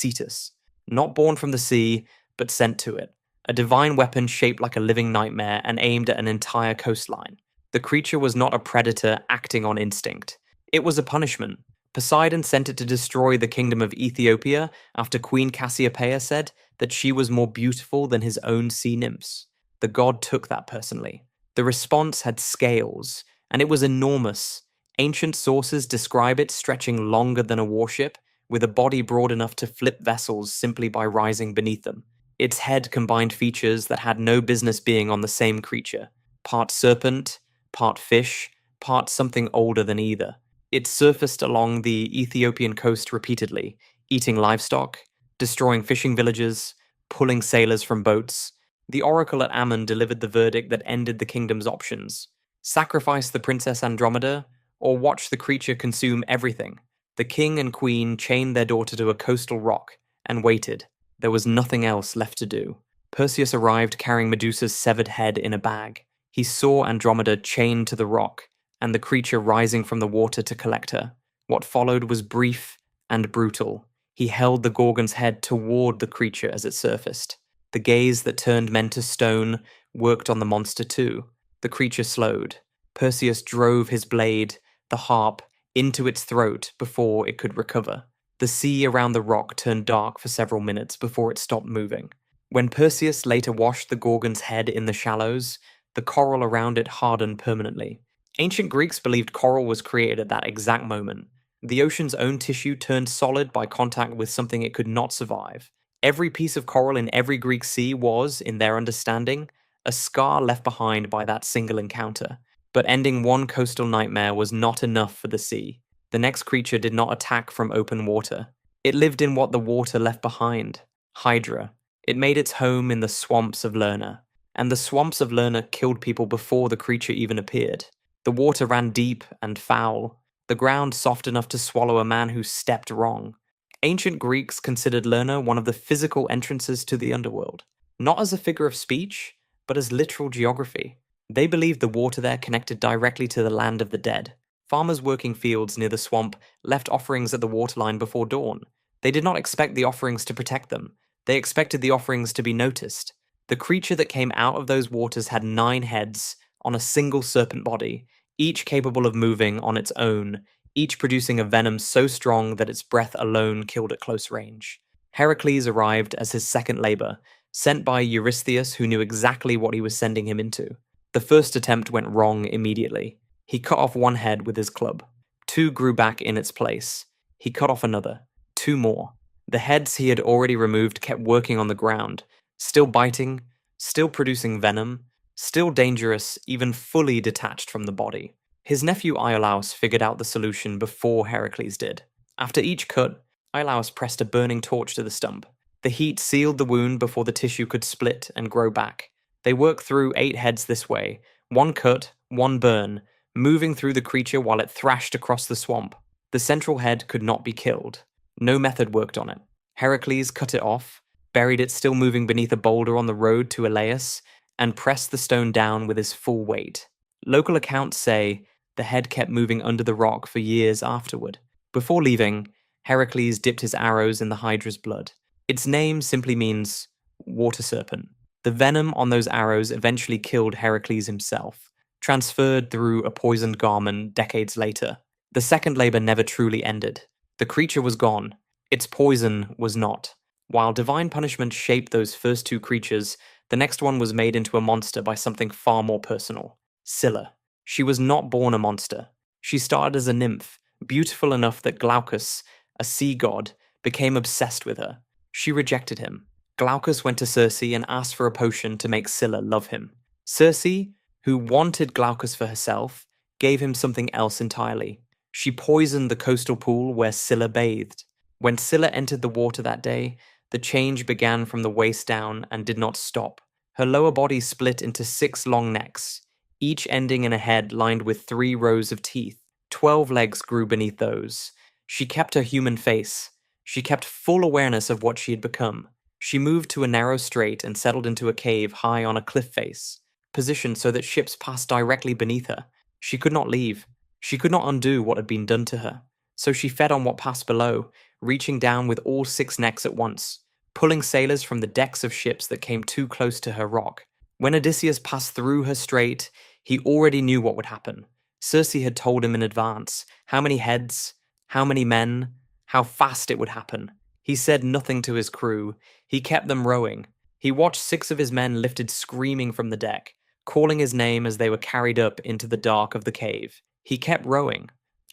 Cetus. Not born from the sea, but sent to it. A divine weapon shaped like a living nightmare and aimed at an entire coastline. The creature was not a predator acting on instinct. It was a punishment. Poseidon sent it to destroy the kingdom of Ethiopia after Queen Cassiopeia said that she was more beautiful than his own sea nymphs. The god took that personally. The response had scales, and it was enormous. Ancient sources describe it stretching longer than a warship, with a body broad enough to flip vessels simply by rising beneath them. Its head combined features that had no business being on the same creature. Part serpent, part fish, part something older than either. It surfaced along the Ethiopian coast repeatedly, eating livestock, destroying fishing villages, pulling sailors from boats. The oracle at Ammon delivered the verdict that ended the kingdom's options. Sacrifice the princess Andromeda, or watch the creature consume everything. The king and queen chained their daughter to a coastal rock and waited. There was nothing else left to do. Perseus arrived carrying Medusa's severed head in a bag. He saw Andromeda chained to the rock, and the creature rising from the water to collect her. What followed was brief and brutal. He held the Gorgon's head toward the creature as it surfaced. The gaze that turned men to stone worked on the monster too. The creature slowed. Perseus drove his blade, the harp, into its throat before it could recover. The sea around the rock turned dark for several minutes before it stopped moving. When Perseus later washed the Gorgon's head in the shallows, the coral around it hardened permanently. Ancient Greeks believed coral was created at that exact moment. The ocean's own tissue turned solid by contact with something it could not survive. Every piece of coral in every Greek sea was, in their understanding, a scar left behind by that single encounter. But ending one coastal nightmare was not enough for the sea. The next creature did not attack from open water. It lived in what the water left behind. Hydra. It made its home in the swamps of Lerna. And the swamps of Lerna killed people before the creature even appeared. The water ran deep and foul. The ground soft enough to swallow a man who stepped wrong. Ancient Greeks considered Lerna one of the physical entrances to the underworld. Not as a figure of speech, but as literal geography. They believed the water there connected directly to the land of the dead. Farmers working fields near the swamp left offerings at the waterline before dawn. They did not expect the offerings to protect them. They expected the offerings to be noticed. The creature that came out of those waters had 9 heads on a single serpent body, each capable of moving on its own, each producing a venom so strong that its breath alone killed at close range. Heracles arrived as his second labor, sent by Eurystheus, who knew exactly what he was sending him into. The first attempt went wrong immediately. He cut off one head with his club. 2 grew back in its place. He cut off another. 2 more. The heads he had already removed kept working on the ground, still biting, still producing venom, still dangerous, even fully detached from the body. His nephew Iolaus figured out the solution before Heracles did. After each cut, Iolaus pressed a burning torch to the stump. The heat sealed the wound before the tissue could split and grow back. They worked through 8 heads this way, 1 cut, 1 burn, moving through the creature while it thrashed across the swamp. The central head could not be killed. No method worked on it. Heracles cut it off, buried it still moving beneath a boulder on the road to Elaeus, and pressed the stone down with his full weight. Local accounts say the head kept moving under the rock for years afterward. Before leaving, Heracles dipped his arrows in the Hydra's blood. Its name simply means water serpent. The venom on those arrows eventually killed Heracles himself, transferred through a poisoned garment decades later. The second labor never truly ended. The creature was gone. Its poison was not. While divine punishment shaped those first 2 creatures, the next one was made into a monster by something far more personal. Scylla. She was not born a monster. She started as a nymph, beautiful enough that Glaucus, a sea god, became obsessed with her. She rejected him. Glaucus went to Circe and asked for a potion to make Scylla love him. Circe, who wanted Glaucus for herself, gave him something else entirely. She poisoned the coastal pool where Scylla bathed. When Scylla entered the water that day, the change began from the waist down and did not stop. Her lower body split into 6 long necks, each ending in a head lined with 3 rows of teeth. 12 legs grew beneath those. She kept her human face. She kept full awareness of what she had become. She moved to a narrow strait and settled into a cave high on a cliff face, positioned so that ships passed directly beneath her. She could not leave. She could not undo what had been done to her. so she fed on what passed below, reaching down with all six necks at once, pulling sailors from the decks of ships that came too close to her rock. When Odysseus passed through her strait, he already knew what would happen. Circe had told him in advance how many heads, how many men, how fast it would happen. He said nothing to his crew. He kept them rowing. He watched six of his men lifted screaming from the deck, calling his name as they were carried up into the dark of the cave. He kept rowing.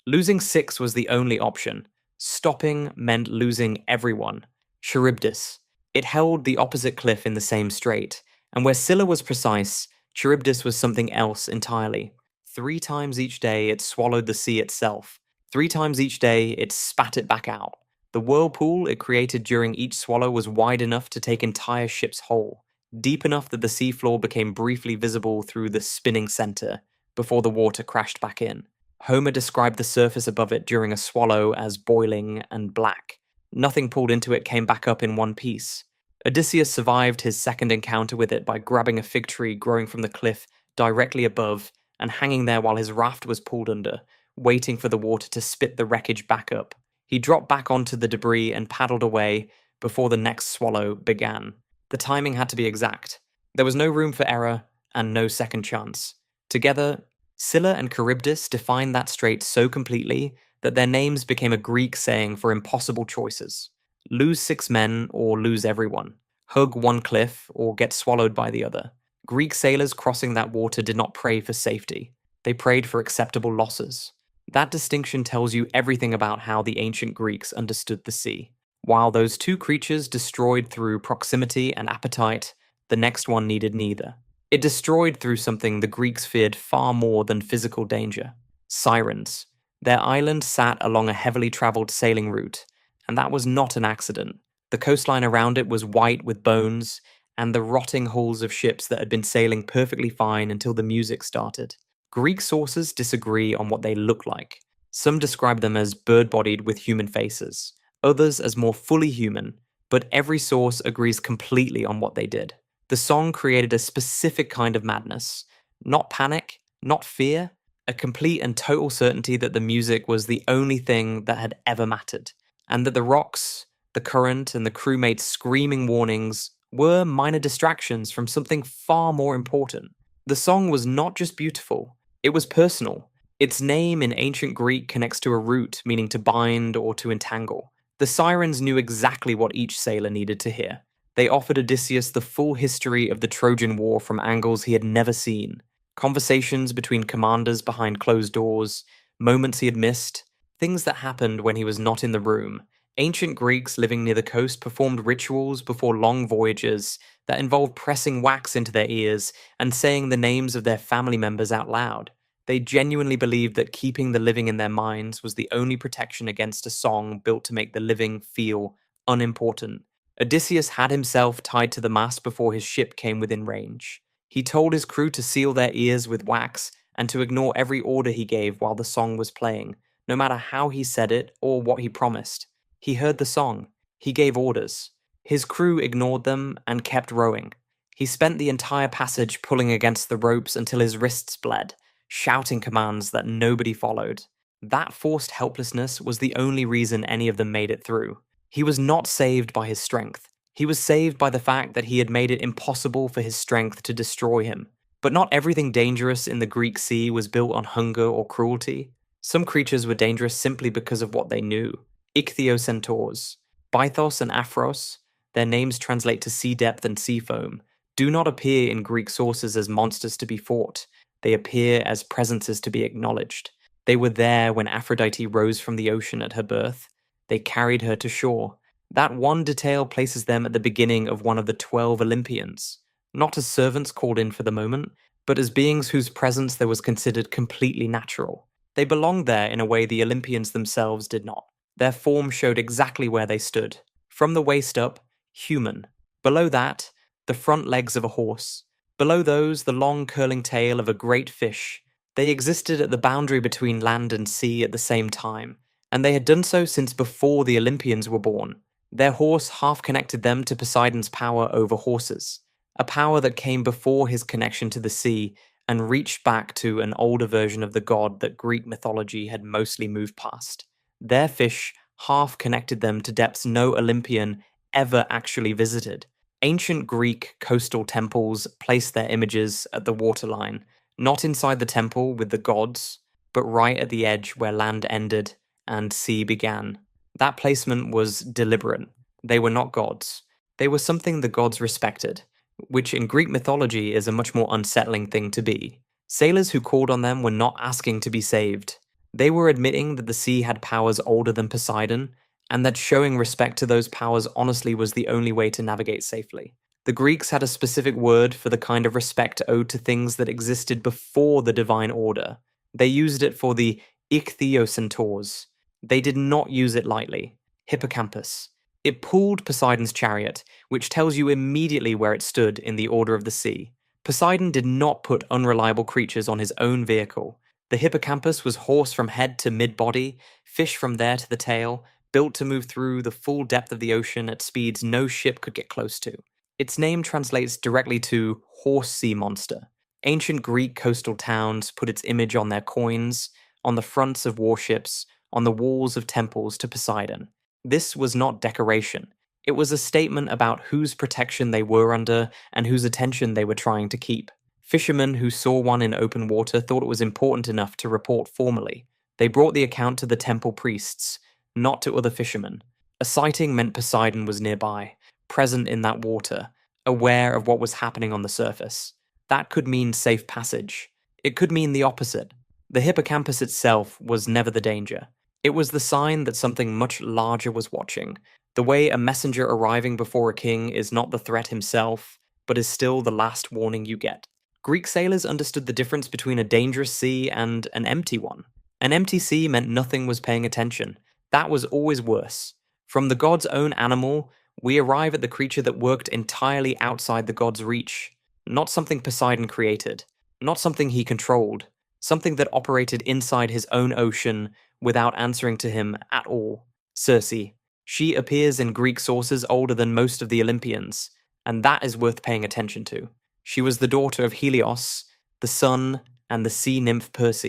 Losing six was the only option. Stopping meant losing everyone. Charybdis. It held the opposite cliff in the same strait, and where Scylla was precise, Charybdis was something else entirely. 3 times each day it swallowed the sea itself. 3 times each day it spat it back out. The whirlpool it created during each swallow was wide enough to take entire ships whole, deep enough that the seafloor became briefly visible through the spinning center before the water crashed back in. Homer described the surface above it during a swallow as boiling and black. Nothing pulled into it came back up in one piece. Odysseus survived his second encounter with it by grabbing a fig tree growing from the cliff directly above and hanging there while his raft was pulled under, waiting for the water to spit the wreckage back up. He dropped back onto the debris and paddled away before the next swallow began. The timing had to be exact. There was no room for error and no second chance. Together, Scylla and Charybdis defined that strait so completely that their names became a Greek saying for impossible choices. Lose 6 men or lose everyone. Hug one cliff or get swallowed by the other. Greek sailors crossing that water did not pray for safety. They prayed for acceptable losses. That distinction tells you everything about how the ancient Greeks understood the sea. While those 2 creatures destroyed through proximity and appetite, the next one needed neither. It destroyed through something the Greeks feared far more than physical danger. Sirens. Their island sat along a heavily traveled sailing route, and that was not an accident. The coastline around it was white with bones, and the rotting hulls of ships that had been sailing perfectly fine until the music started. Greek sources disagree on what they look like. Some describe them as bird-bodied with human faces, others as more fully human, but every source agrees completely on what they did. The song created a specific kind of madness. Not panic, not fear, a complete and total certainty that the music was the only thing that had ever mattered, and that the rocks, the current, and the crewmates' screaming warnings were minor distractions from something far more important. The song was not just beautiful, it was personal. Its name in ancient Greek connects to a root, meaning to bind or to entangle. The sirens knew exactly what each sailor needed to hear. They offered Odysseus the full history of the Trojan War from angles he had never seen. Conversations between commanders behind closed doors, moments he had missed, things that happened when he was not in the room. Ancient Greeks living near the coast performed rituals before long voyages that involved pressing wax into their ears and saying the names of their family members out loud. They genuinely believed that keeping the living in their minds was the only protection against a song built to make the living feel unimportant. Odysseus had himself tied to the mast before his ship came within range. He told his crew to seal their ears with wax and to ignore every order he gave while the song was playing, no matter how he said it or what he promised. He heard the song. He gave orders. His crew ignored them and kept rowing. He spent the entire passage pulling against the ropes until his wrists bled, shouting commands that nobody followed. That forced helplessness was the only reason any of them made it through. He was not saved by his strength. He was saved by the fact that he had made it impossible for his strength to destroy him. But not everything dangerous in the Greek sea was built on hunger or cruelty. Some creatures were dangerous simply because of what they knew. Ichthyocentaurs, Bythos and Aphros, their names translate to sea depth and sea foam, do not appear in Greek sources as monsters to be fought. They appear as presences to be acknowledged. They were there when Aphrodite rose from the ocean at her birth. They carried her to shore. That one detail places them at the beginning of one of the 12 Olympians, not as servants called in for the moment, but as beings whose presence there was considered completely natural. They belonged there in a way the Olympians themselves did not. Their form showed exactly where they stood. From the waist up, human. Below that, the front legs of a horse. Below those, the long curling tail of a great fish. They existed at the boundary between land and sea at the same time, and they had done so since before the Olympians were born. Their horse half connected them to Poseidon's power over horses, a power that came before his connection to the sea and reached back to an older version of the god that Greek mythology had mostly moved past. Their fish half connected them to depths no Olympian ever actually visited. Ancient Greek coastal temples placed their images at the waterline, not inside the temple with the gods, but right at the edge where land ended and sea began. That placement was deliberate. They were not gods. They were something the gods respected, which in Greek mythology is a much more unsettling thing to be. Sailors who called on them were not asking to be saved. They were admitting that the sea had powers older than Poseidon, and that showing respect to those powers honestly was the only way to navigate safely. The Greeks had a specific word for the kind of respect owed to things that existed before the divine order. They used it for the ichthyocentaurs. They did not use it lightly. Hippocampus. It pulled Poseidon's chariot, which tells you immediately where it stood in the order of the sea. Poseidon did not put unreliable creatures on his own vehicle. The hippocampus was horse from head to mid-body, fish from there to the tail, built to move through the full depth of the ocean at speeds no ship could get close to. Its name translates directly to horse sea monster. Ancient Greek coastal towns put its image on their coins, on the fronts of warships, on the walls of temples to Poseidon. This was not decoration. It was a statement about whose protection they were under and whose attention they were trying to keep. Fishermen who saw one in open water thought it was important enough to report formally. They brought the account to the temple priests, not to other fishermen. A sighting meant Poseidon was nearby, present in that water, aware of what was happening on the surface. That could mean safe passage. It could mean the opposite. The hippocampus itself was never the danger. It was the sign that something much larger was watching. The way a messenger arriving before a king is not the threat himself, but is still the last warning you get. Greek sailors understood the difference between a dangerous sea and an empty one. An empty sea meant nothing was paying attention. That was always worse. From the god's own animal, we arrive at the creature that worked entirely outside the god's reach. Not something Poseidon created. Not something he controlled. Something that operated inside his own ocean without answering to him at all. Circe. She appears in Greek sources older than most of the Olympians, and that is worth paying attention to. She was the daughter of Helios, the sun, and the sea nymph Perse,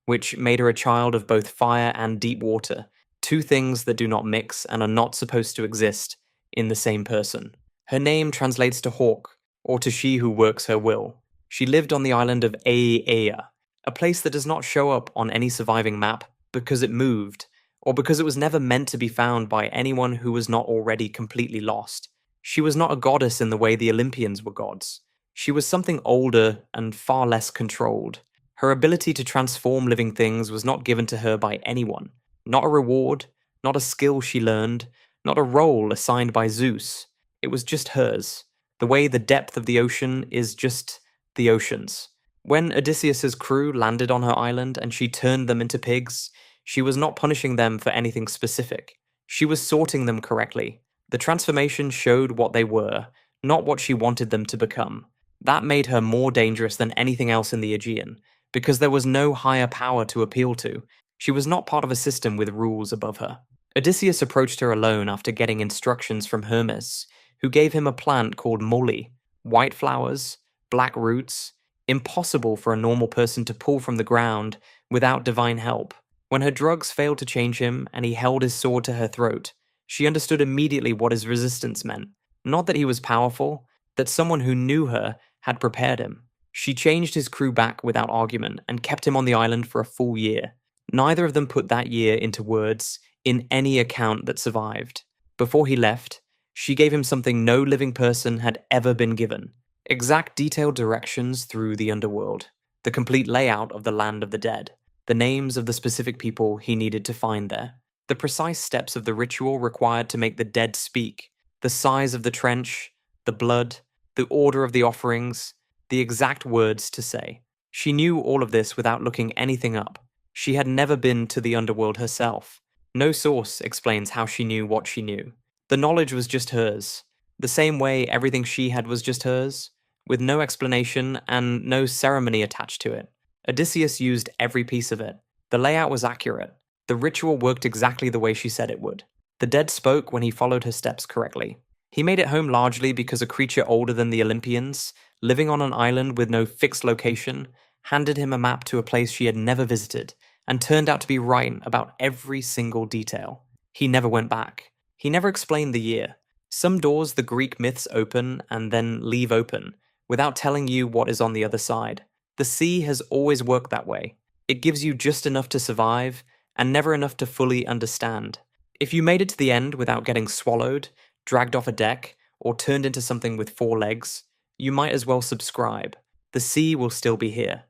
which made her a child of both fire and deep water, two things that do not mix and are not supposed to exist in the same person. Her name translates to hawk, or to she who works her will. She lived on the island of Aiaia, a place that does not show up on any surviving map because it moved, or because it was never meant to be found by anyone who was not already completely lost. She was not a goddess in the way the Olympians were gods. She was something older and far less controlled. Her ability to transform living things was not given to her by anyone. Not a reward, not a skill she learned, not a role assigned by Zeus. It was just hers. The way the depth of the ocean is just the ocean's. When Odysseus's crew landed on her island and she turned them into pigs, she was not punishing them for anything specific. She was sorting them correctly. The transformation showed what they were, not what she wanted them to become. That made her more dangerous than anything else in the Aegean, because there was no higher power to appeal to. She was not part of a system with rules above her. Odysseus approached her alone after getting instructions from Hermes, who gave him a plant called moly, white flowers, black roots, impossible for a normal person to pull from the ground without divine help. When her drugs failed to change him and he held his sword to her throat, she understood immediately what his resistance meant. Not that he was powerful, that someone who knew her had prepared him. She changed his crew back without argument and kept him on the island for a full year. Neither of them put that year into words in any account that survived. Before he left, she gave him something no living person had ever been given. Exact detailed directions through the underworld, the complete layout of the land of the dead, the names of the specific people he needed to find there, the precise steps of the ritual required to make the dead speak, the size of the trench, the blood, the order of the offerings, the exact words to say. She knew all of this without looking anything up. She had never been to the underworld herself. No source explains how she knew what she knew. The knowledge was just hers, the same way everything she had was just hers, with no explanation and no ceremony attached to it. Odysseus used every piece of it. The layout was accurate. The ritual worked exactly the way she said it would. The dead spoke when he followed her steps correctly. He made it home largely because a creature older than the Olympians, living on an island with no fixed location, handed him a map to a place she had never visited and turned out to be right about every single detail. He never went back. He never explained the year. Some doors the Greek myths open and then leave open, without telling you what is on the other side. The sea has always worked that way. It gives you just enough to survive, and never enough to fully understand. If you made it to the end without getting swallowed, dragged off a deck, or turned into something with 4 legs, you might as well subscribe. The sea will still be here.